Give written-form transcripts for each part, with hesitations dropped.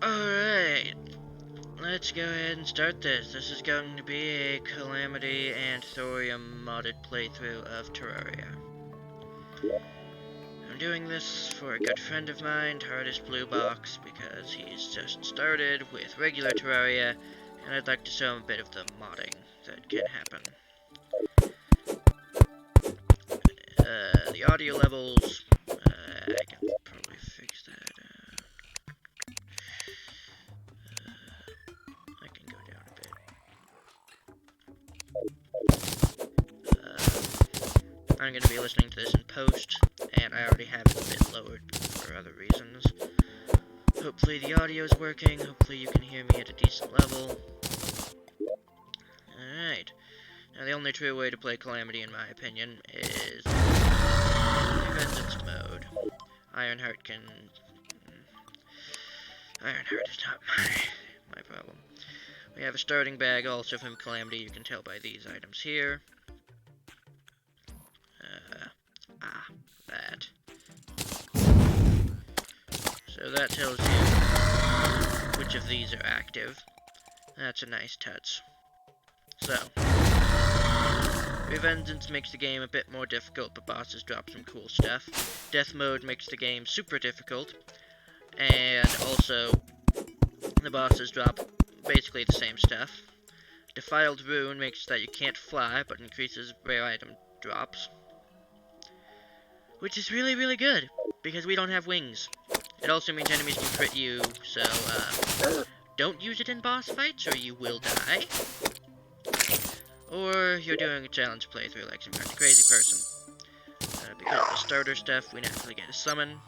Alright, let's go ahead and start this. This is going to be a Calamity and Thorium modded playthrough of Terraria. I'm doing this for a good friend of mine, Hardest Blue Box, because he's just started with regular Terraria, and I'd like to show him a bit of the modding that can happen. The audio levels, I can probably fix that. I can go down a bit. I'm going to be listening to this in post, and I already have it a bit lowered for other reasons. Hopefully the audio is working, hopefully you can hear me at a decent level. Alright, now the only true way to play Calamity, in my opinion, is Vengeance mode. Ironheart is not my problem. We have a starting bag also from Calamity, you can tell by these items here. That. So that tells you which of these are active. That's a nice touch. So, Revengeance makes the game a bit more difficult, but bosses drop some cool stuff. Death mode makes the game super difficult, and also the bosses drop basically the same stuff. Defiled Rune makes it that you can't fly, but increases rare item drops. Which is really, really good, because we don't have wings. It also means enemies can crit you, so, don't use it in boss fights, or you will die. Or you're doing a challenge playthrough like some kind of crazy person. Because of the starter stuff, we naturally get a summon.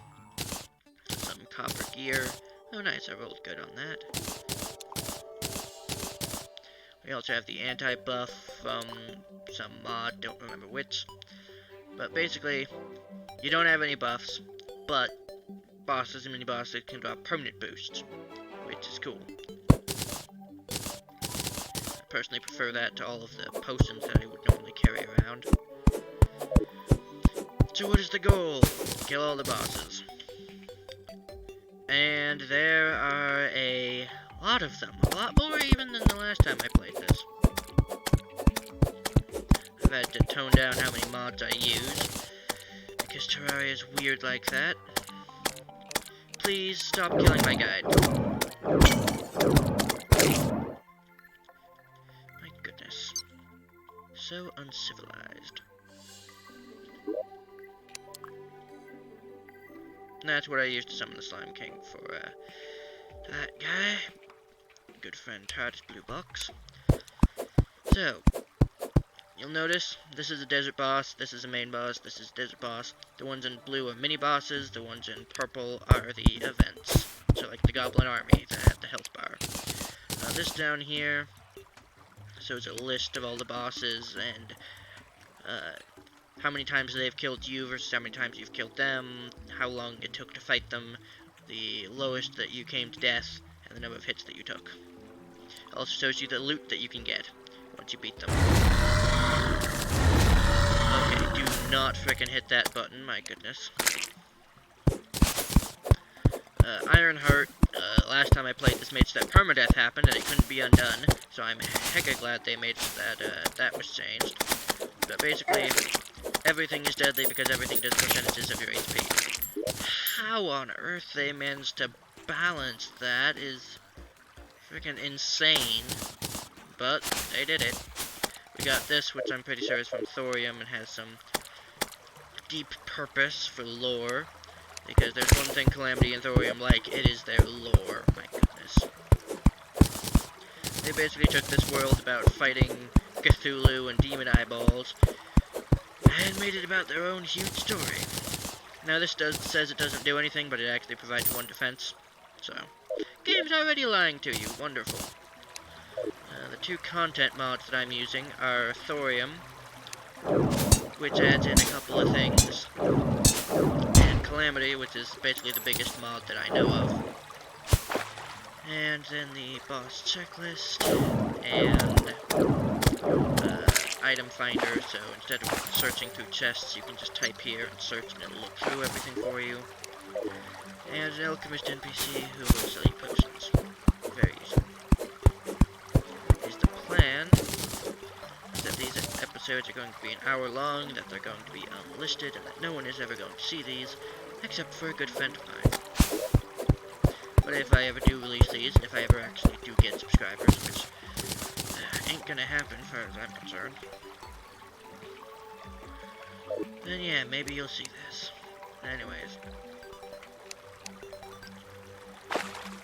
Some copper gear. Oh nice, I rolled good on that. We also have the anti-buff from some mod, don't remember which. But basically, you don't have any buffs, but bosses and mini-bosses can drop permanent boosts, which is cool. I personally prefer that to all of the potions that I would normally carry around. So what is the goal? Kill all the bosses. And there are a lot of them. A lot more even than the last time I played this. I've had to tone down how many mods I use, because Terraria is weird like that. Please stop killing my guide. My goodness. So uncivilized. And that's what I used to summon the Slime King for, that guy. Good friend Hardest Blue Box. So, you'll notice, this is a desert boss, this is a main boss, this is a desert boss. The ones in blue are mini-bosses, the ones in purple are the events. So like the Goblin Army that have the health bar. This down here shows a list of all the bosses and how many times they've killed you versus how many times you've killed them, how long it took to fight them, the lowest that you came to death, and the number of hits that you took. It also shows you the loot that you can get once you beat them. Okay, do not frickin' hit that button, my goodness. Ironheart, last time I played this made so that permadeath happened and it couldn't be undone, so I'm hecka glad they made so that that was changed. But basically, everything is deadly because everything does percentages of your HP. How on earth they managed to balance that is frickin' insane, but they did it. We got this, which I'm pretty sure is from Thorium and has some deep purpose for lore. Because there's one thing Calamity and Thorium like, it is their lore. My goodness. They basically took this world about fighting Cthulhu and demon eyeballs and made it about their own huge story. Now this says it doesn't do anything, but it actually provides one defense. So, game's already lying to you. Wonderful. The two content mods that I'm using are Thorium, which adds in a couple of things, and Calamity, which is basically the biggest mod that I know of. And then the boss checklist, and item finder, so instead of searching through chests, you can just type here and search and it'll look through everything for you. and an alchemist NPC who will sell you potions. Very easy. Is the plan that these episodes are going to be an hour long, that they're going to be unlisted, and that no one is ever going to see these, except for a good friend of mine. But if I ever do release these, if I ever actually do get subscribers, which ain't gonna happen as far as I'm concerned, then yeah, maybe you'll see this. Anyways,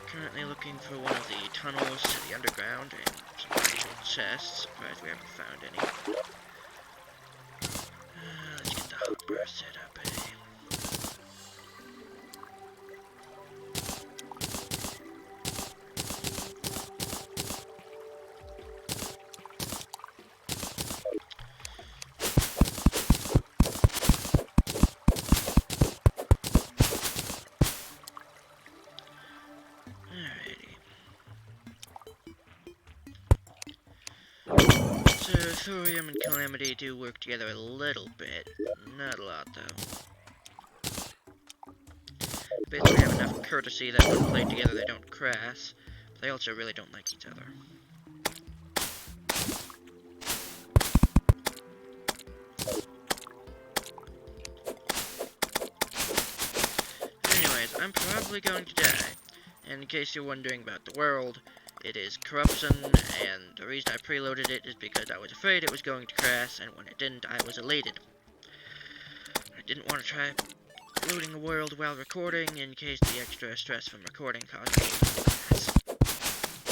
currently looking for one of the tunnels to the underground and some actual chests. Surprised we haven't found any. Let's get the hopper set up, eh? So, Thorium and Calamity do work together a little bit. Not a lot, though. Basically have enough courtesy that when played together they don't crash, but they also really don't like each other. Anyways, I'm probably going to die. And in case you're wondering about the world, it is corruption, and the reason I preloaded it is because I was afraid it was going to crash, and when it didn't, I was elated. I didn't want to try loading a world while recording in case the extra stress from recording caused me to crash,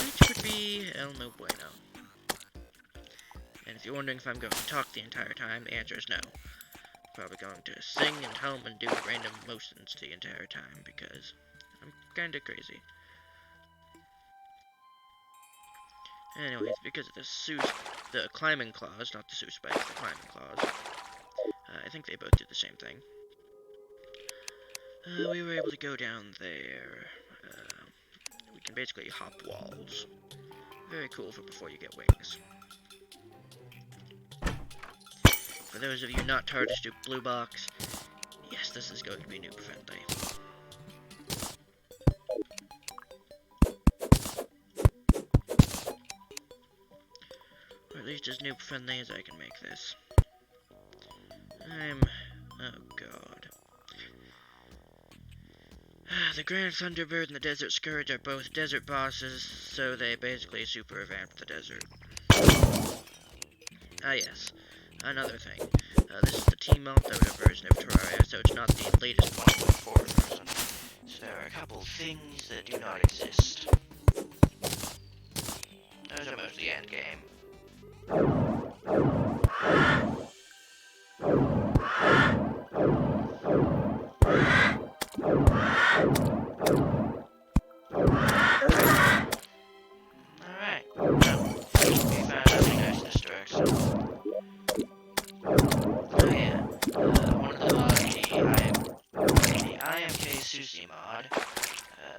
which would be el no bueno. And if you're wondering if I'm going to talk the entire time, the answer is no. I'm probably going to sing and hum and do random motions the entire time because I'm kinda crazy. Anyways, because of the climbing claws, not the Sue spikes, the climbing claws, I think they both did the same thing. We were able to go down there. We can basically hop walls. Very cool for before you get wings. For those of you not TARDIS to Blue Box, yes, this is going to be noob friendly. Or at least as noob friendly as I can make this. Oh god. The Grand Thunderbird and the Desert Scourge are both desert bosses, so they basically super revamped the desert. Ah yes, another thing. This is the team multiplayer version of Terraria, so it's not the latest 1.4 version. So there are a couple things that do not exist. Those are mostly end game. Alright, well, we found something nice in this direction. Oh yeah, one of the mods, the IMK Sushi mod,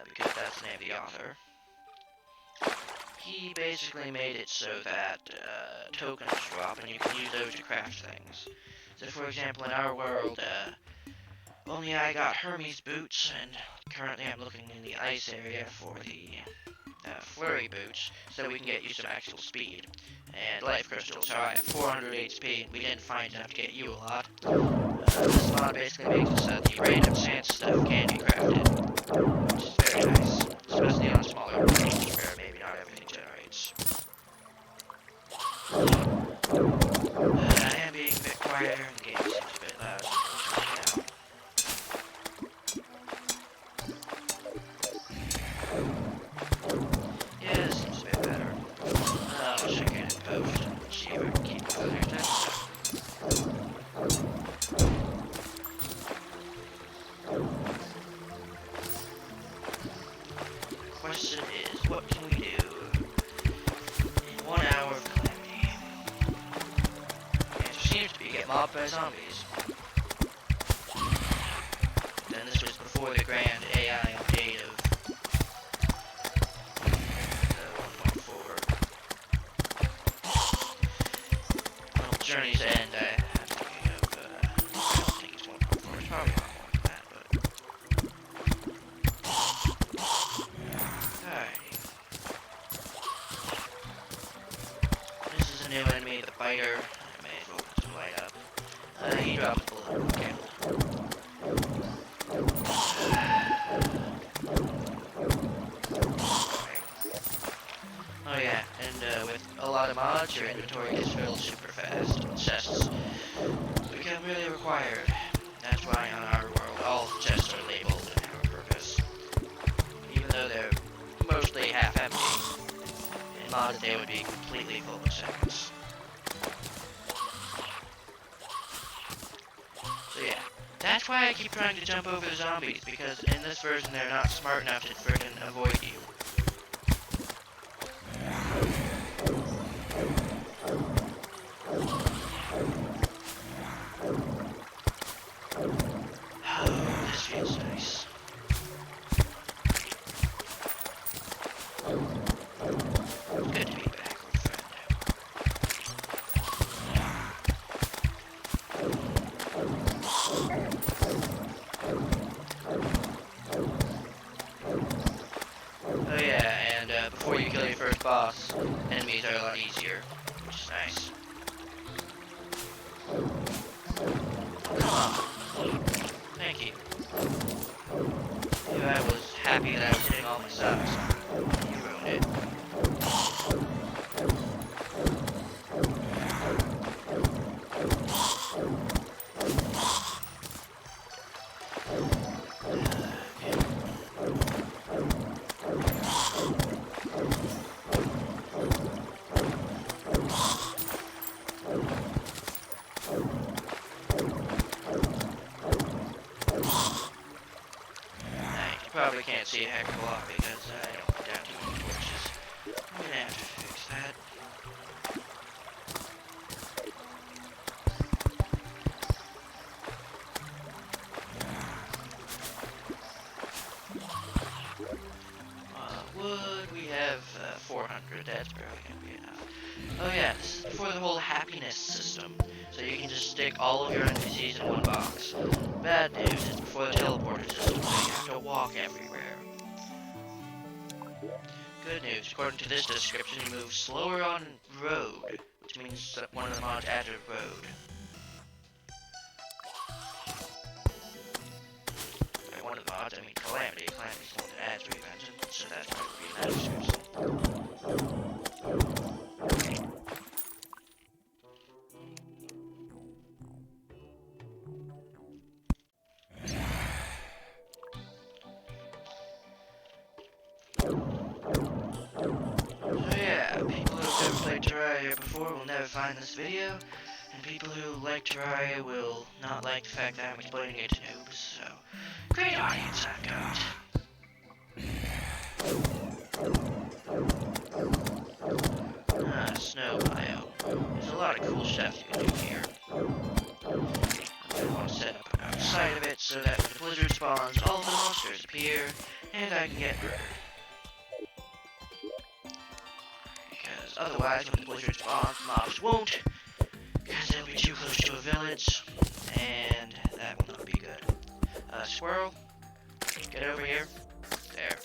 because that's the name of the author, he basically made it so that tokens drop and you can use those to craft things. So for example, in our world, only I got Hermes boots, and currently I'm looking in the ice area for the flurry boots, so we can get you some actual speed. And life crystals, so I have 400 HP, and we didn't find enough to get you a lot. This mod basically makes it so that the random sand stuff can be crafted, which is very nice, especially on smaller worlds where maybe not everything generates. I am being a bit quieter, and the game seems a bit loud. Yeah, this seems a bit better. I'll check it in post and see if I can keep it on your text. The question is, what can we do in 1 hour of Calamity? The answer seems to be get mobbed by zombies. Then this was before the grand AI update of 1.4. Well, Journey's End, I'm thinking of, I don't think it's 1.4, it's probably a lot more than that, but fighter. I may as well put some light up. He dropped a bullet and killed. Oh yeah, and with a lot of mods, your inventory gets filled super fast. Chests become really required. That's why on our world, all chests are labeled and have a purpose. Even though they're mostly half empty. In mods, they would be completely full in seconds. So yeah, that's why I keep trying to jump over the zombies, because in this version they're not smart enough to frickin' avoid you. Oh, this feels nice. Good to be back, old friend. Oh yeah, and before you kill your first boss, enemies are a lot easier, which is nice. Come on. Thank you. If I was happy that I was hitting all my subs, you ruined it. Probably can't see a heck of a lot because I don't put down too many torches. I'm gonna have to fix that. Wood, we have 400, that's barely gonna be enough. Oh yeah, this is for the whole happiness system, so you can just stick all of your NPCs in one box. Bad news is before the teleporter system, so you have to walk everywhere. Good news, according to this description, you move slower on road, which means that one of the mods added road. By one of the mods, I mean Calamity. Calamity's the one that adds Revengeance, so that's probably in that description. So yeah, people who have never played Terraria before will never find this video, and people who like Terraria will not like the fact that I'm explaining it to noobs, so great audience I've got. Snow biome. There's a lot of cool stuff you can do here. I want to set up outside of it so that when the blizzard spawns, all of the monsters appear, and I can get murdered. Because otherwise, when the blizzard spawns, mobs won't, because they'll be too close to a village, and that will not be good. Squirrel, get over here. There.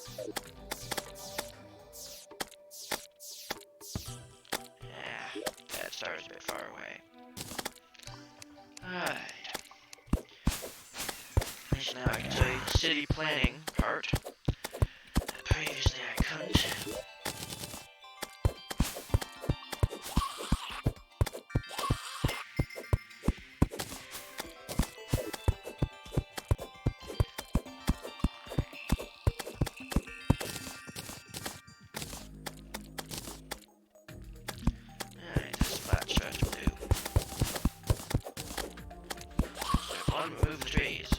Yeah, that star's a bit far away. Alright. At least now I can tell you the city planning part. Previously I couldn't. Remove the trees.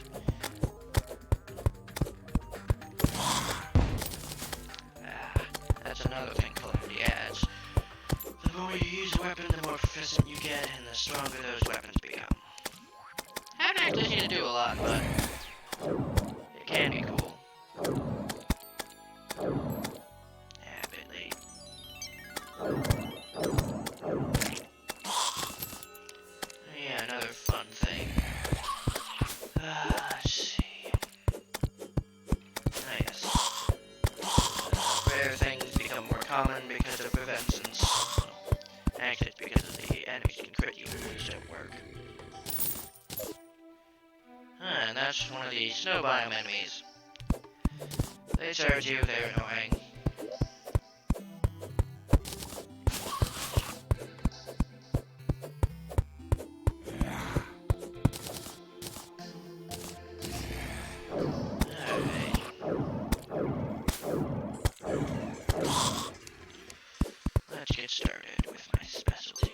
That's another thing Calamity adds. The more you use a weapon, the more proficient you get, and the stronger those weapons become. Haven't actually seen it do a lot, but it can be cool. Yeah, a bit late. Yeah, another fun thing. Let's see. Ah, yes. Rare things become more common because of preventions. Actually, it's because of the enemies is one of the snow biome enemies. They charge you, they're annoying. Let's get started with my specialty.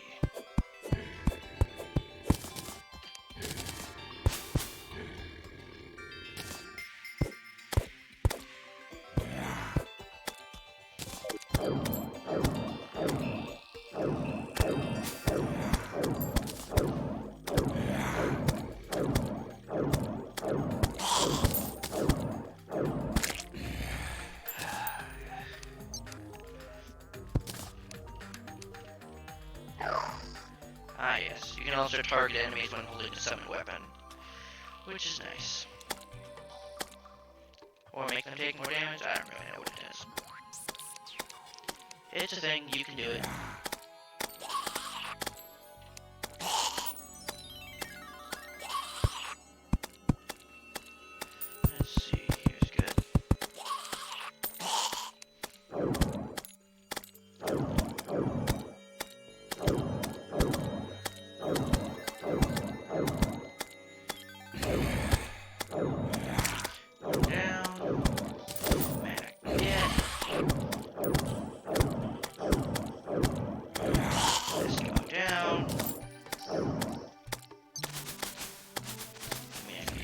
Ah yes, you can also target enemies when holding a summon weapon, which is nice. Or make them take more damage, I don't really know what it is. It's a thing, you can do it. Let's see, here's good.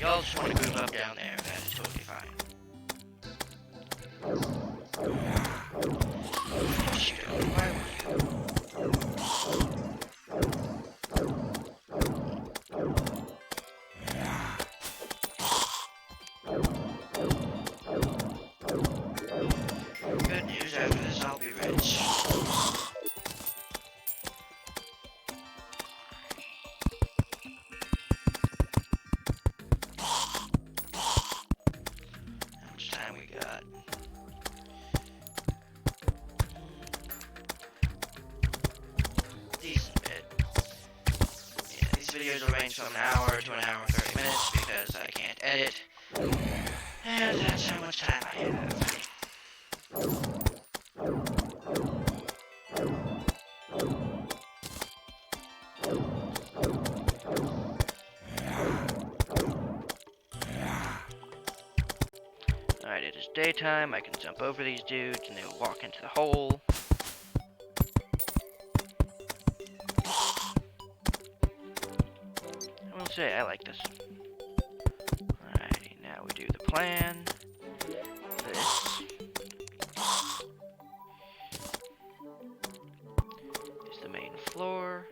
Y'all just want to group up down there, that is totally fine. Shoot, why would you? Good news, after this I'll be rich. Videos will range from an hour to an hour 30 minutes because I can't edit, and that's how much time I have. Alright, it is daytime, I can jump over these dudes and they will walk into the hole. Say I like this. Alrighty, now we do the plan. This is the main floor.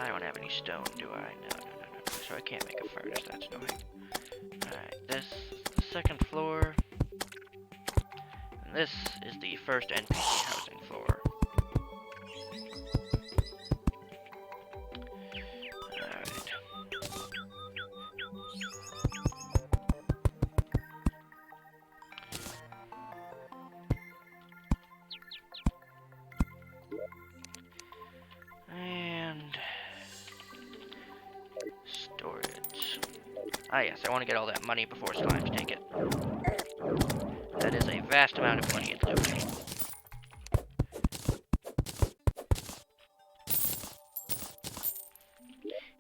I don't have any stone, do I? No. So I can't make a furnace, that's annoying. Alright, this is the second floor. And this is the first NPC housing floor. Storage. Ah yes, I want to get all that money before slimes take it. That is a vast amount of money it's doing.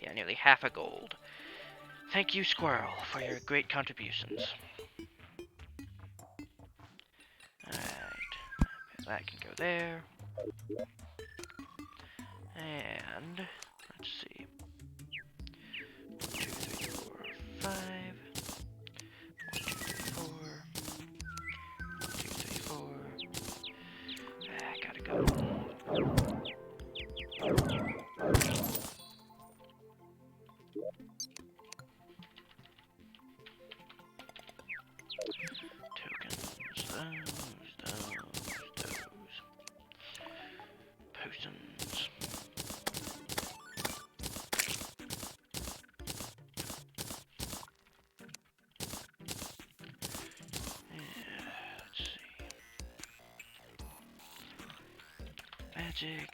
Yeah, nearly half a gold. Thank you, Squirrel, for your great contributions. Alright, that can go there. And, let's see. 1, 2, 3, 4, 5. 1, 2, 3, 4. 1, 2, 3, 4. I gotta go. Tokens, those. Potions. Magic.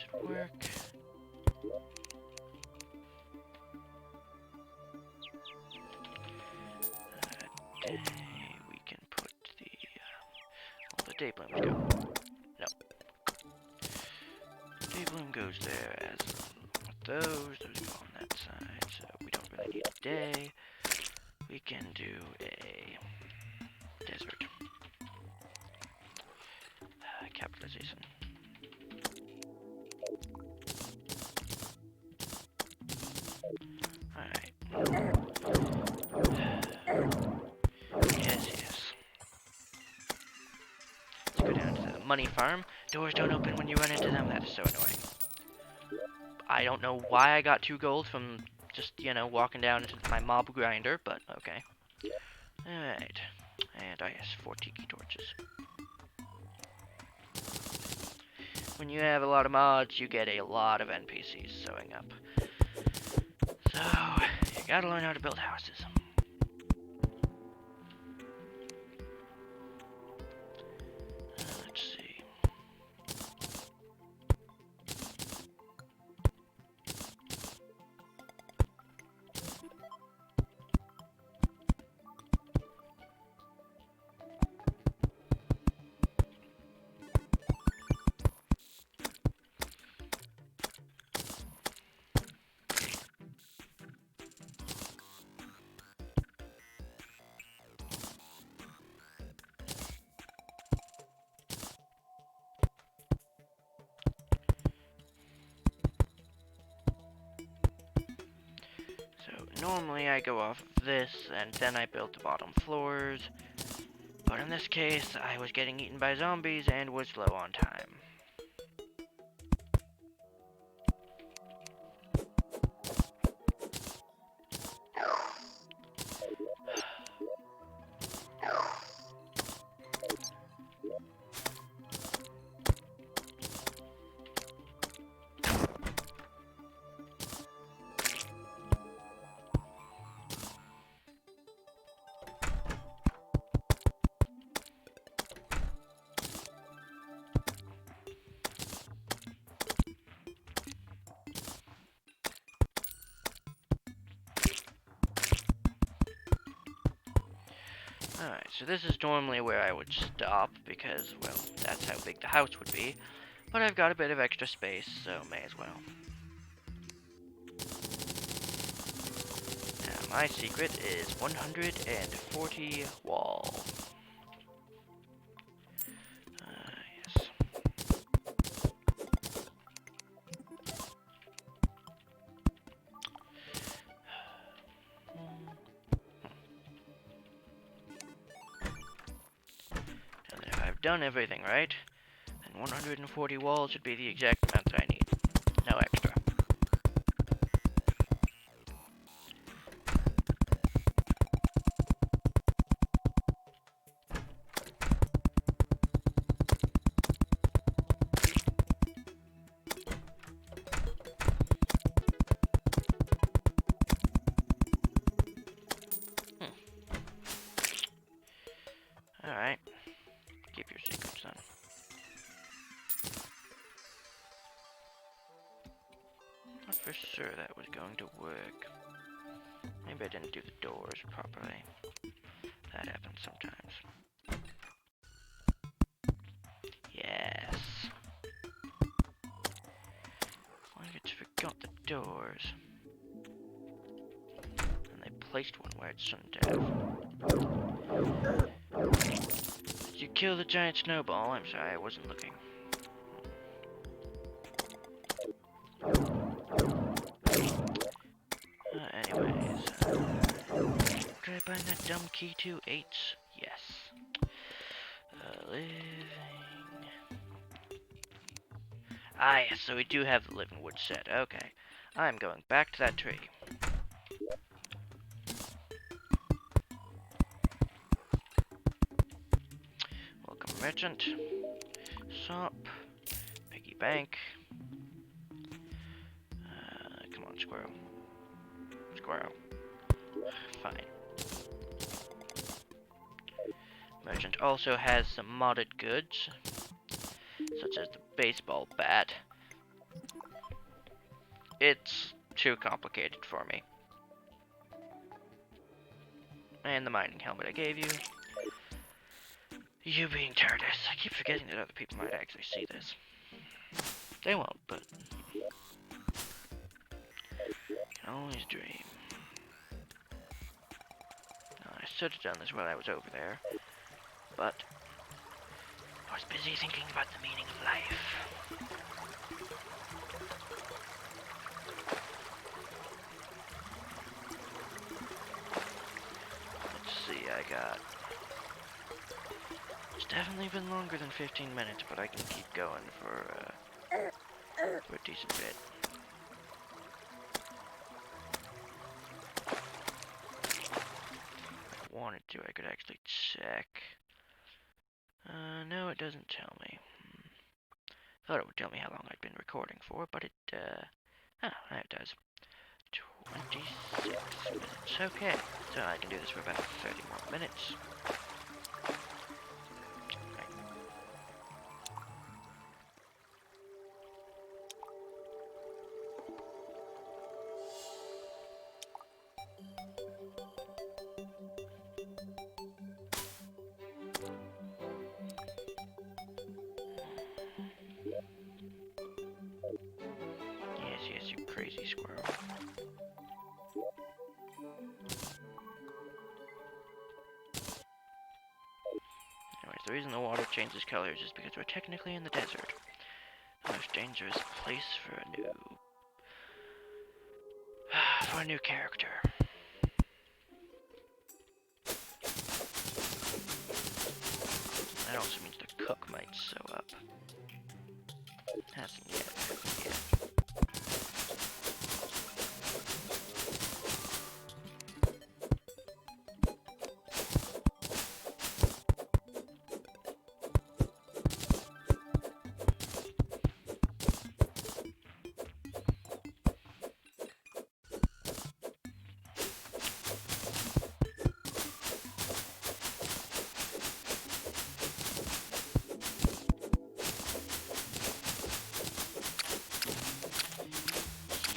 should work. Day, we can put the day blooms go. No. Day bloom goes there as those go on that side, so we don't really need a day. We can do a desert. Capitalization. Alright. Yes, yes. Let's go down to the money farm. Doors don't open when you run into them. That is so annoying. I don't know why I got 2 gold from just, you know, walking down into my mob grinder, but okay. Alright. And I guess 4 tiki torches. When you have a lot of mods, you get a lot of NPCs showing up. So, you gotta learn how to build houses. Let's see. Normally I go off of this, and then I build the bottom floors. But in this case, I was getting eaten by zombies and was low on time. Alright, so this is normally where I would stop, because, well, that's how big the house would be. But I've got a bit of extra space, so may as well. Now, my secret is 140 wall. Yes. And if I've done everything right, then 140 walls should be the exact amount that I need. No extra. Alright. Keep your secrets then. Not for sure that was going to work. Maybe I didn't do the doors properly. That happens sometimes. Yes. I just forgot the doors. And they placed one where it shouldn't have. Did you kill the giant snowball? I'm sorry, I wasn't looking. Anyways. Did I find that dumb key to 8? Yes. Living. Ah, yes, so we do have the living wood set. Okay. I'm going back to that tree. Welcome, merchant. Shop. Piggy bank. Come on, squirrel. Squirrel. Fine. Merchant also has some modded goods, such as the baseball bat. It's too complicated for me. And the mining helmet I gave you. You being TARDIS. I keep forgetting that other people might actually see this. They won't, but... Can always dream. I should have done this while I was over there, but I was busy thinking about the meaning of life. Let's see, I got... It's definitely been longer than 15 minutes, but I can keep going for a decent bit. If I wanted to, I could actually check. No, it doesn't tell me. Thought it would tell me how long I'd been recording for, but it, oh, it does. 26 minutes. Okay, so I can do this for about 30 more minutes. Yes, you crazy squirrel. Anyways, the reason the water changes colors is because we're technically in the desert. The most dangerous place for a new character. That also means the cook might sew up. Hasn't yet.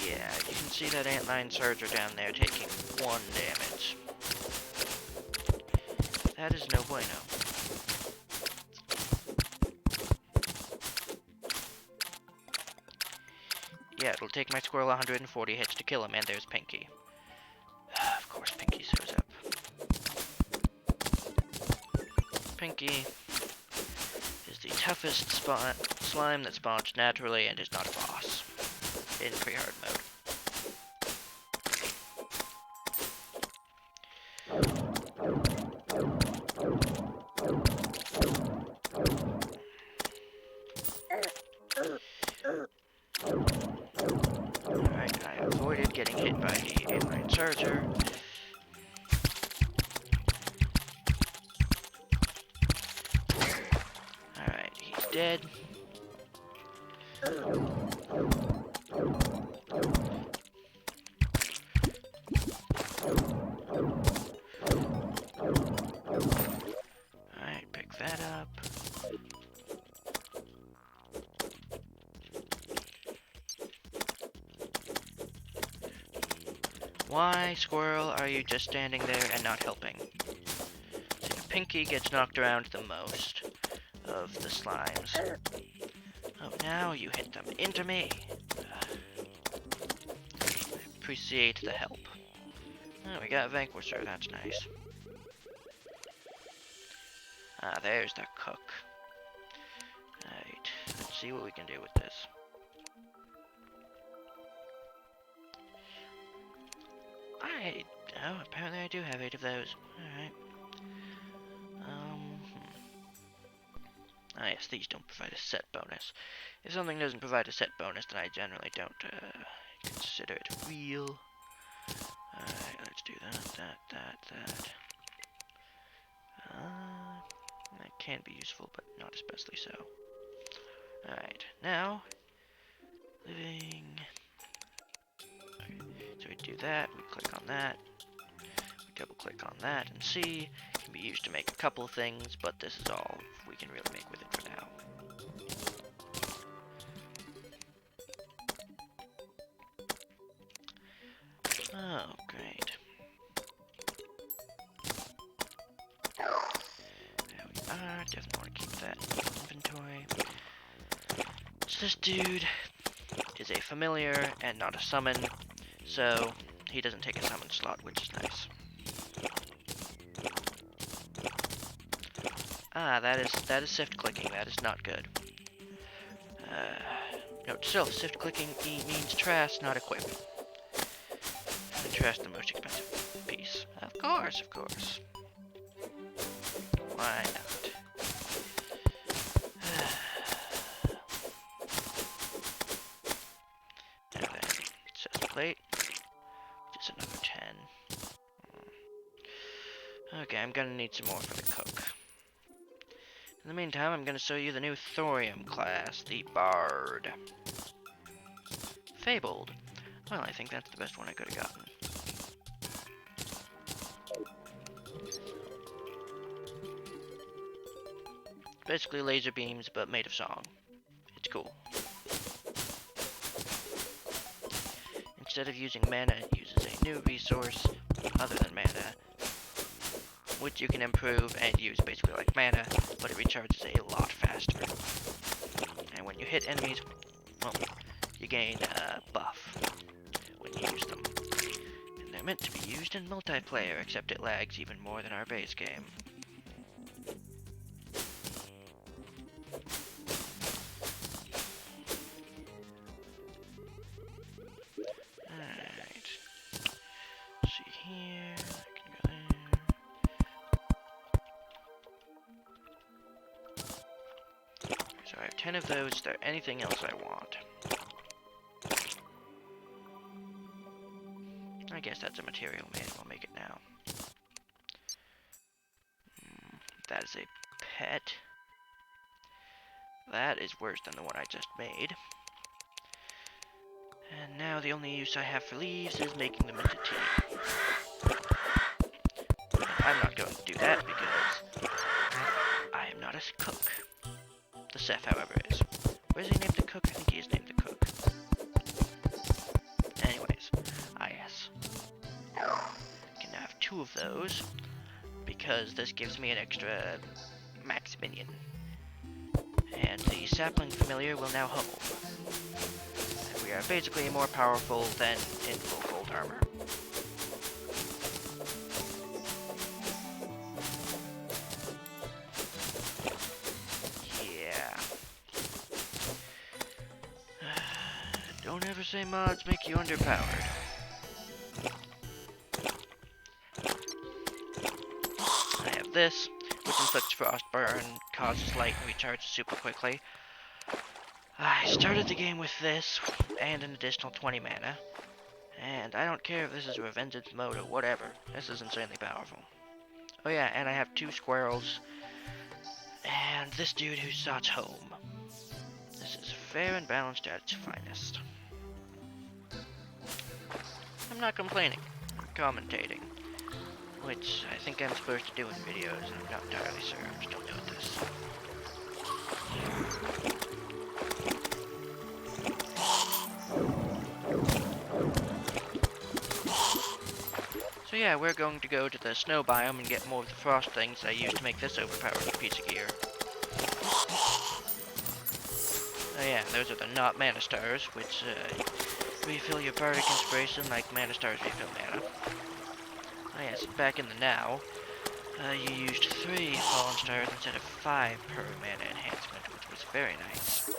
Yeah, you can see that Ant-9 Surger down there taking 1 damage. That is no bueno. Yeah, it'll take my squirrel 140 hits to kill him, and there's Pinky. Of course Pinky shows up. Pinky is the toughest slime that spawns naturally and is not a boss in pre-hard mode. Alright, I avoided getting hit by the Ant-9 Surger. Alright, he's dead. Alright, pick that up. Why, squirrel, are you just standing there and not helping? See, Pinky gets knocked around the most of the slimes. Oh, now you hit them into me. I appreciate the help. Oh, we got Vanquisher, that's nice. Ah, there's the cook. Alright, let's see what we can do with this. Oh, apparently I do have 8 of those. Alright. Ah, yes, these don't provide a set bonus. If something doesn't provide a set bonus, then I generally don't consider it real. Alright, let's do that. That can be useful, but not especially so. Alright, now, living. Okay, so we do that, we click on that, we double click on that, and C can be used to make a couple of things, but this is all we can really make with it for now. Oh, great. There we are. Definitely want to keep that in inventory. So this dude is a familiar and not a summon, so he doesn't take a summon slot, which is nice. Ah, that is shift clicking. That is not good. Note to self: shift clicking means trash, not equip. And trash the most expensive piece. Of course, of course. Why not? Now then, chest plate. Just another 10. Okay, I'm gonna need some more for the cook. In the meantime, I'm gonna show you the new thorium class, the Bard. Fabled. Well, I think that's the best one I could have gotten. Basically laser beams, but made of song. It's cool. Instead of using mana, it uses a new resource other than mana, which you can improve and use basically like mana, but it recharges a lot faster. And when you hit enemies, well, you gain a buff when you use them. And they're meant to be used in multiplayer, except it lags even more than our base game. Alright. Let's see here. I can go there. So I have 10 of those. Is there anything else I want? I guess that's a material made. We'll make it now. That is a pet. That is worse than the one I just made. And now the only use I have for leaves is making them into tea. I'm not going to do that because I am not a cook. The chef, however, is. Where's he named the cook? I think he is named the cook. Anyways, yes. Can now have 2 of those because this gives me an extra max minion. And the sapling familiar will now home. And we are basically more powerful than in full gold armor. Yeah. Don't ever say mods make you underpowered. I have this, which inflicts frostburn, causes light, and recharges super quickly. I started the game with this, and an additional 20 mana. And I don't care if this is Revengeance mode or whatever, this is insanely powerful. Oh yeah, and I have 2 squirrels, and this dude who sought home. This is fair and balanced at its finest. I'm not complaining, I'm commentating. Which I think I'm supposed to do in videos, and I'm not entirely sure, I'm still doing this. So yeah, we're going to go to the snow biome and get more of the frost things I used to make this overpowered piece of gear. Oh yeah, those are the not mana stars, which refill your bardic inspiration like mana stars refill mana. Oh yes, back in the now, you used 3 fallen stars instead of 5 per mana enhancement, which was very nice.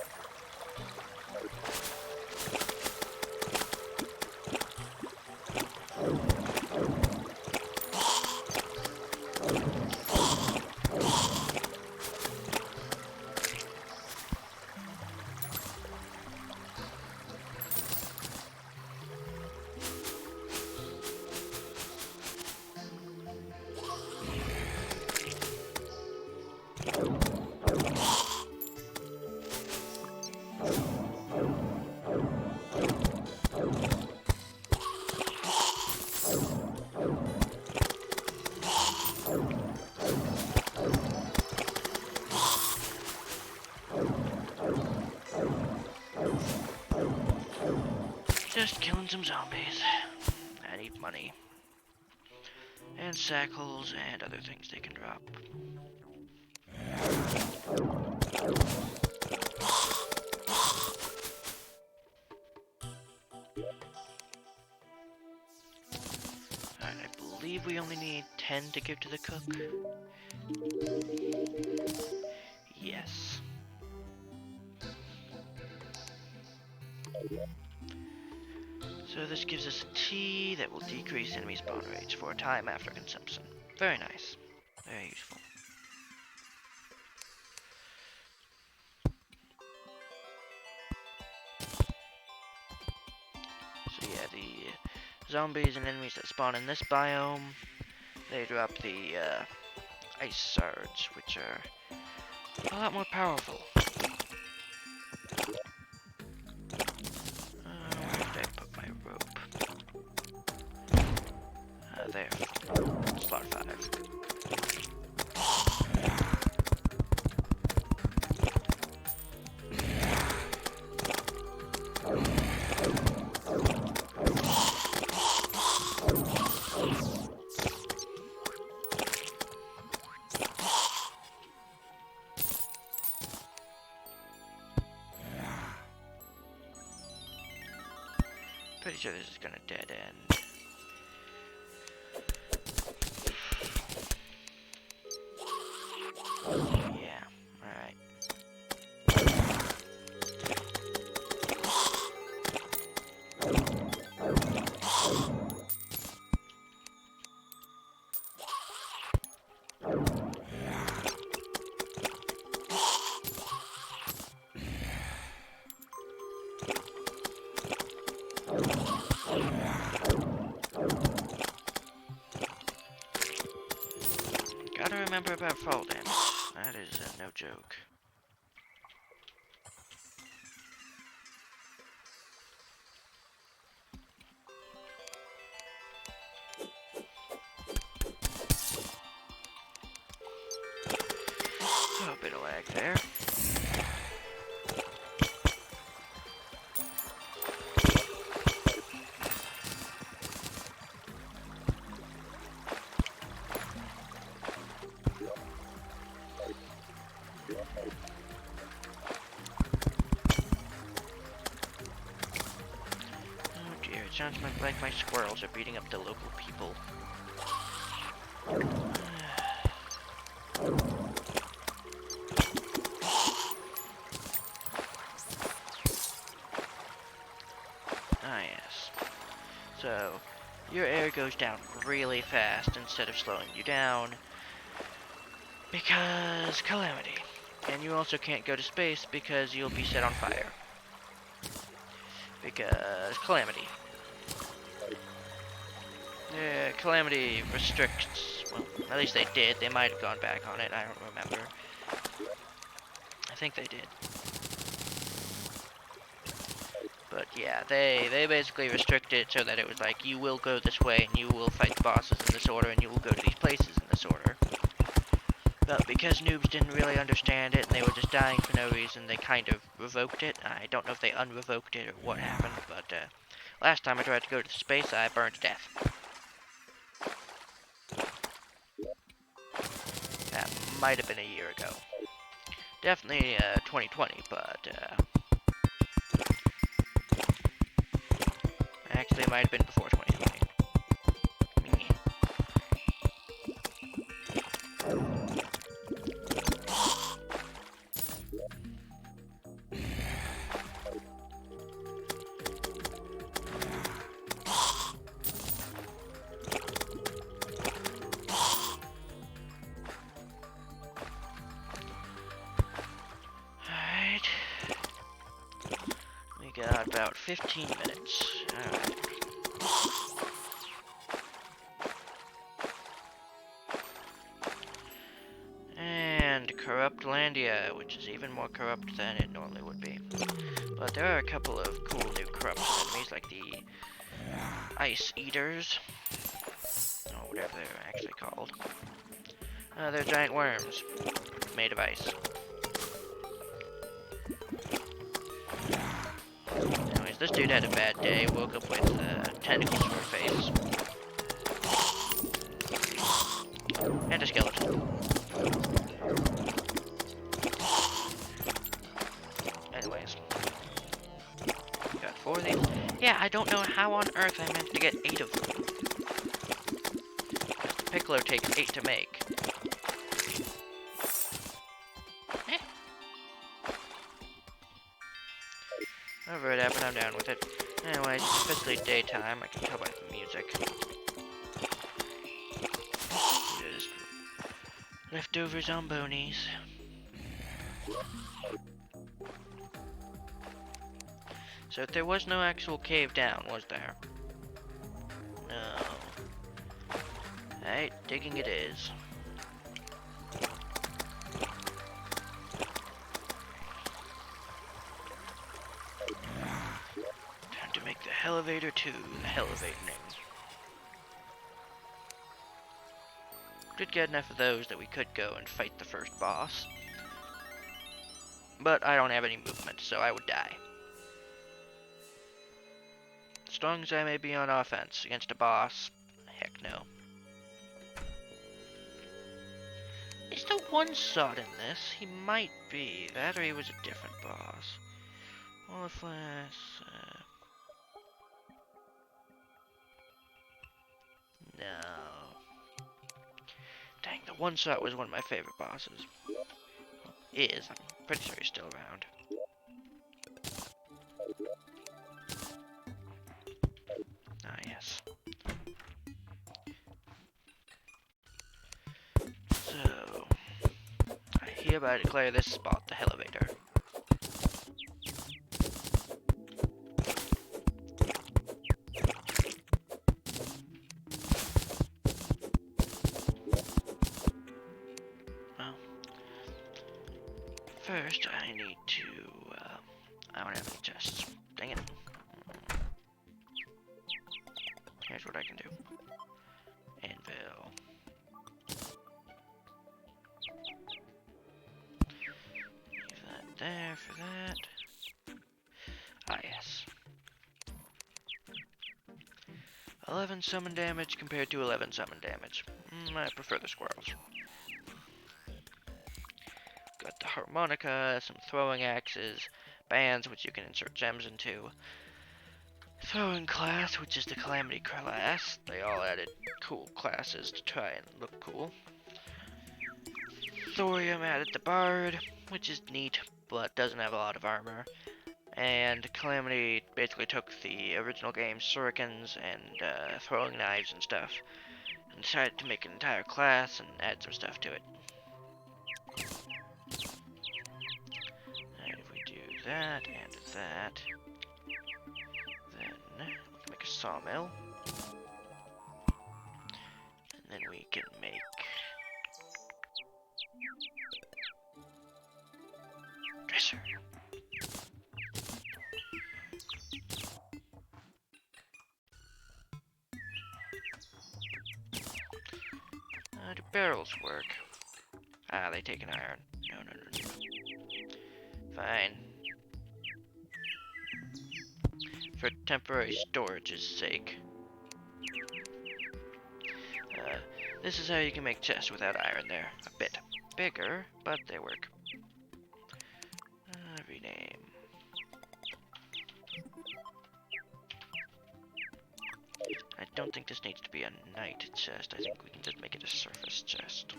Just killing some zombies. I need money. And sack holes and other things they can drop. Alright, I believe we only need 10 to give to the cook. Yes. So this gives us a tea that will decrease enemy spawn rates for a time after consumption. Very nice. Very useful. So yeah, the zombies and enemies that spawn in this biome, they drop the ice shards, which are a lot more powerful. Where did I put my rope? There. Slot 5. Pretty sure this is gonna dead end. Yeah, alright. Gotta remember about fall damage. That is no joke. Oh, a bit of lag there. It sounds like my squirrels are beating up the local people. Ah, yes. So, your air goes down really fast instead of slowing you down because calamity. And you also can't go to space because you'll be set on fire. Because calamity. Yeah, calamity restricts, well, at least they did. They might have gone back on it, I don't remember. I think they did. But yeah, they basically restricted it so that it was like, you will go this way, and you will fight the bosses in this order, and you will go to these places in this order. But because noobs didn't really understand it, and they were just dying for no reason, they kind of revoked it. I don't know if they unrevoked it or what happened, but last time I tried to go to space, I burned to death. That might have been a year ago. Definitely 2020, but actually it might have been before 2020. Got about 15 minutes. Alright. And Corrupt Landia, which is even more corrupt than it normally would be. But there are a couple of cool new corrupt enemies, like the Ice Eaters. Or whatever they're actually called. They're giant worms, made of ice. Anyways, this dude had a bad day, woke up with tentacles for a face. And a skeleton. Anyways. Got 4 of these. Yeah, I don't know how on earth I managed to get 8 of them. The piccolo takes 8 to make. Whatever it happened, I'm down with it. Anyways, it's officially daytime. I can tell by the music. Just leftover zombies. So there was no actual cave down, was there? No. Alright, digging it is. Time to make the elevator to the elevating. Did get enough of those that we could go and fight the first boss. But I don't have any movement, so I would die. As strong as I may be on offense against a boss, heck no. Is the one shot in this? He might be. That or he was a different boss. Well, if no. Dang, the one shot was one of my favorite bosses. Is. I'm pretty sure he's still around. Ah, yes. So, I hereby declare this spot the elevator. Well, first I need to, I don't have any chests. Dang it. Here's what I can do. Anvil. Leave that there for that. Ah, yes. 11 summon damage compared to 11 summon damage. I prefer the squirrels. Got the harmonica, some throwing axes, bands which you can insert gems into. Throwing class, which is the Calamity class. They all added cool classes to try and look cool. Thorium added the Bard, which is neat, but doesn't have a lot of armor. And Calamity basically took the original game's shurikens and throwing knives and stuff, and decided to make an entire class and add some stuff to it. And if we do that and that, then we can make a sawmill. And then we can make dresser. Do barrels work? Ah, they take an iron. No. Fine. For temporary storage's sake. This is how you can make chests without iron there. A bit bigger, but they work. Rename. I don't think this needs to be a night chest. I think we can just make it a surface chest.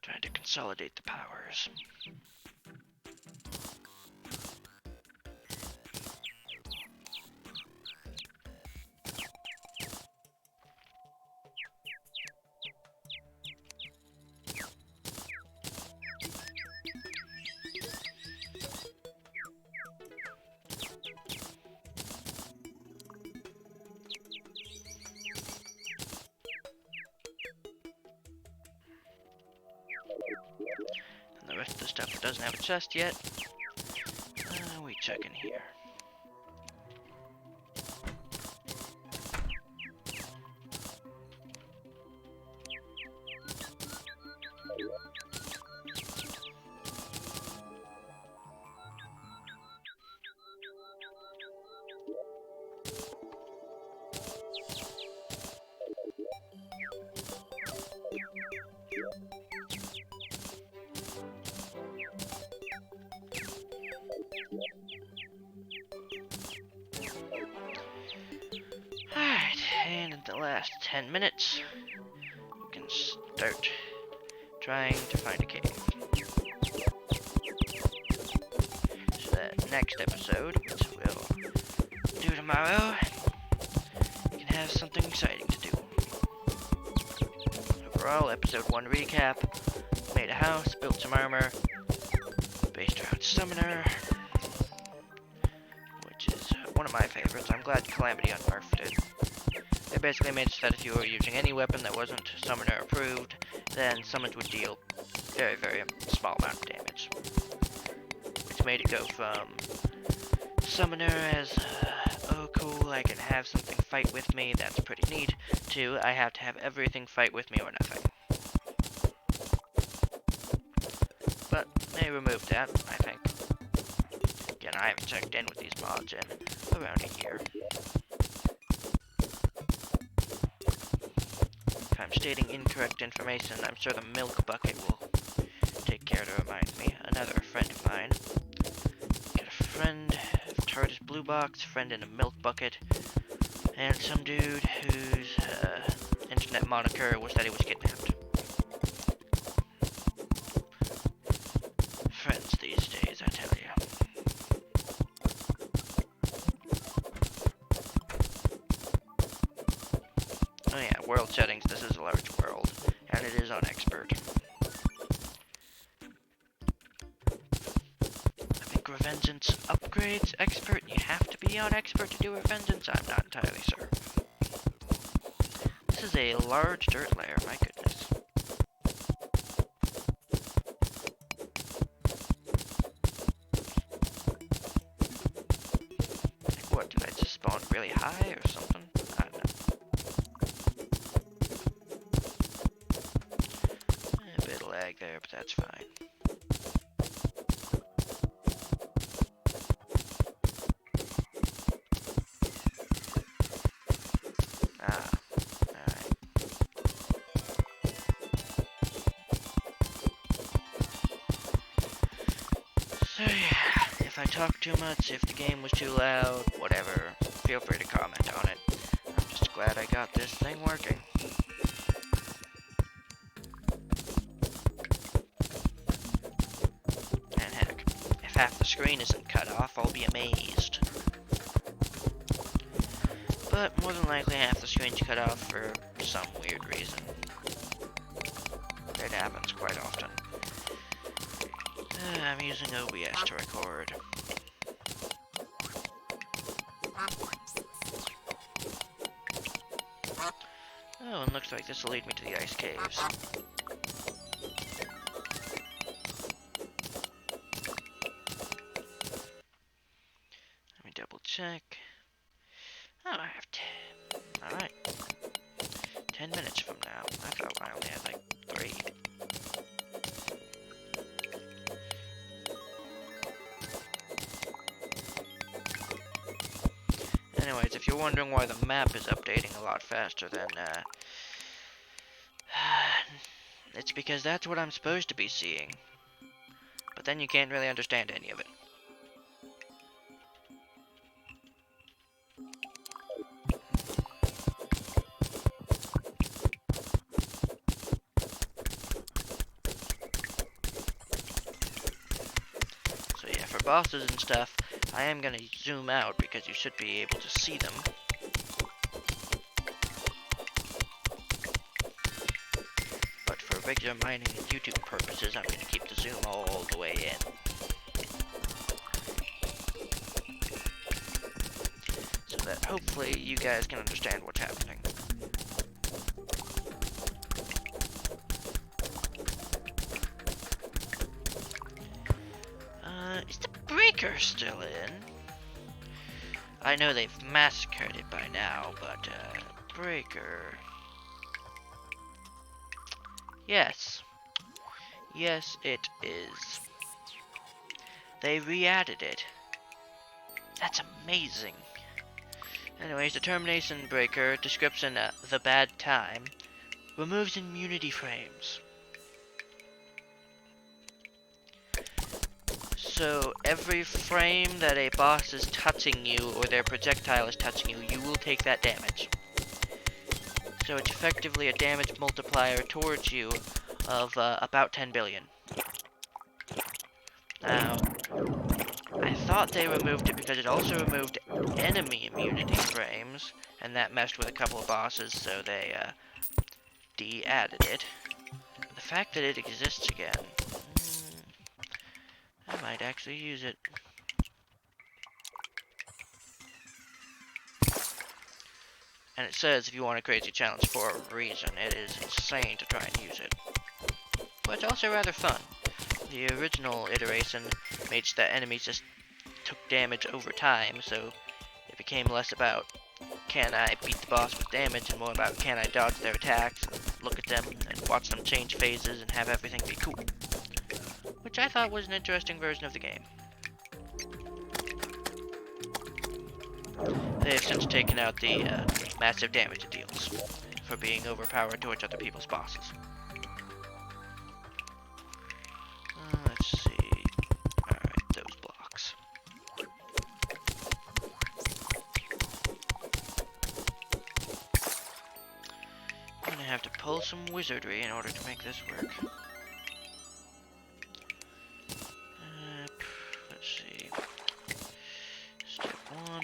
Trying to consolidate the powers. And the rest of the stuff that doesn't have a chest yet, we check in here. last 10 minutes, we can start trying to find a cave. So that next episode, which we'll do tomorrow, we can have something exciting to do. Overall, episode 1 recap: made a house, built some armor, based around Summoner, which is one of my favorites. I'm glad Calamity unnerfed it. They basically made it so that if you were using any weapon that wasn't Summoner approved, then summons would deal very, very small amount of damage. Which made it go from Summoner as, oh cool, I can have something fight with me, that's pretty neat, to I have to have everything fight with me or nothing. But they removed that, I think. Again, I haven't checked in with these mods in around a year. If I'm stating incorrect information, I'm sure the milk bucket will take care to remind me. Another friend of mine. Got a friend, TARDIS Blue Box, friend in a milk bucket, and some dude whose internet moniker was that he was kidnapped. Friends these days, I tell you. Oh yeah, world settings. This is a large world, and it is on expert. I think Revengeance upgrades expert. You have to be on expert to do Revengeance. I'm not entirely sure. This is a large dirt layer. My goodness. Like what? Did I just spawn really high or something? I don't know. A bit of lag there, but that's fine. Ah, alright. So yeah, if I talk too much, if the game was too loud, whatever, feel free to comment on it. I'm just glad I got this thing working. And heck, if half the screen isn't cut off, I'll be amazed. But more than likely half the screen's cut off for some weird reason. It happens quite often. I'm using OBS to record. Oh, and looks like this will lead me to the ice caves. Let me double check. Oh, I have 10. Alright. 10 minutes from now. I thought I only had like 3. Anyways, if you're wondering why the map is updating a lot faster than, it's because that's what I'm supposed to be seeing. But then you can't really understand any of it. So yeah, for bosses and stuff, I am going to zoom out because you should be able to see them. But for regular mining and YouTube purposes, I'm going to keep the zoom all the way in. So that hopefully you guys can understand what's happening. Is the breaker still in? I know they've massacred it by now, but, breaker... Yes. Yes, it is. They re-added it. That's amazing. Anyways, Determination Breaker, description, the bad time, removes immunity frames. So every frame that a boss is touching you or their projectile is touching you, you will take that damage. So it's effectively a damage multiplier towards you of about 10 billion. Now, I thought they removed it because it also removed enemy immunity frames, and that messed with a couple of bosses, so they de-added it. The fact that it exists again, I might actually use it. And it says if you want a crazy challenge for a reason. It is insane to try and use it. But it's also rather fun. The original iteration made that enemies just took damage over time, so it became less about can I beat the boss with damage and more about can I dodge their attacks and look at them and watch them change phases and have everything be cool. Which I thought was an interesting version of the game. They have since taken out the massive damage it deals for being overpowered towards other people's bosses. Let's see. Alright, those blocks. I'm gonna have to pull some wizardry in order to make this work. Let's see. Step 1.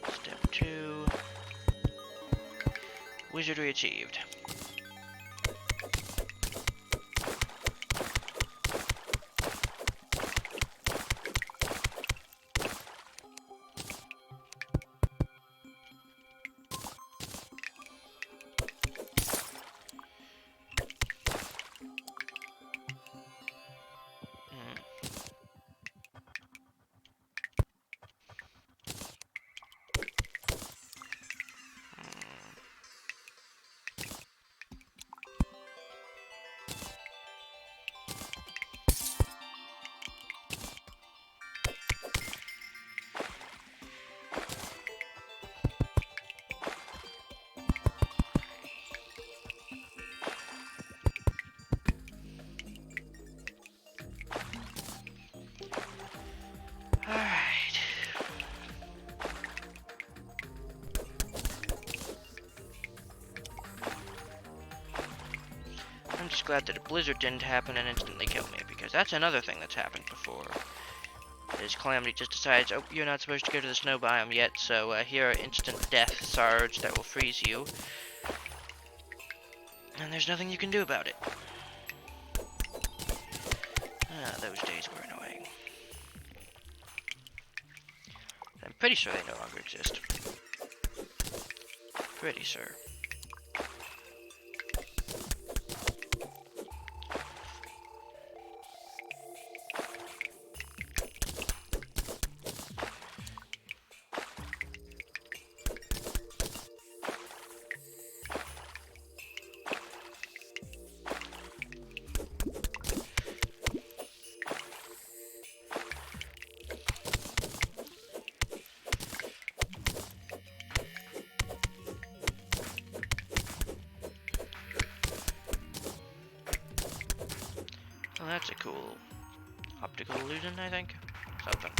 Step 2. Wizardry achieved. Alright. I'm just glad that a blizzard didn't happen and instantly kill me, because that's another thing that's happened before. Is Calamity just decides, oh, you're not supposed to go to the snow biome yet, so here are instant death sarge that will freeze you. And there's nothing you can do about it. Those days were annoying. I'm pretty sure they no longer exist. Pretty sure. Well, that's a cool optical illusion, I think. Something.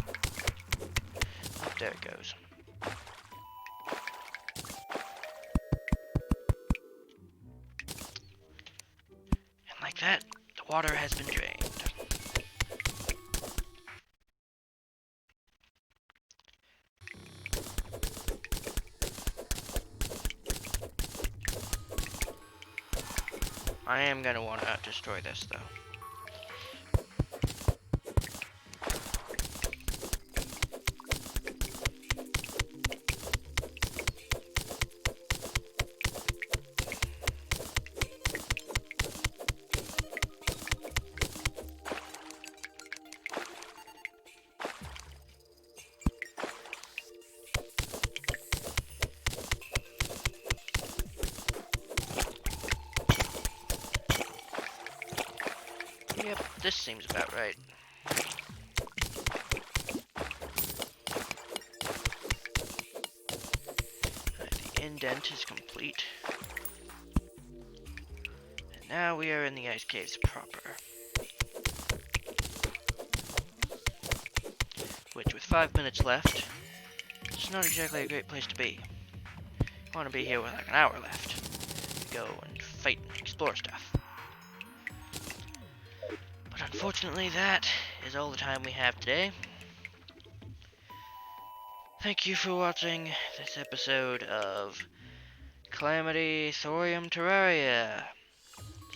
Oh, there it goes. And like that, the water has been drained. I am gonna want to destroy this, though. Yep, this seems about right. The indent is complete. And now we are in the ice caves proper. Which, with 5 minutes left, it's not exactly a great place to be. I want to be here with like an hour left to go and fight and explore stuff. But unfortunately, that is all the time we have today. Thank you for watching this episode of Calamity Thorium Terraria.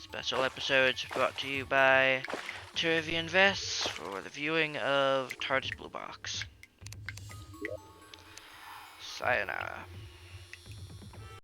Special episodes brought to you by Terraria Invests for the viewing of TARDIS Blue Box. Sayonara.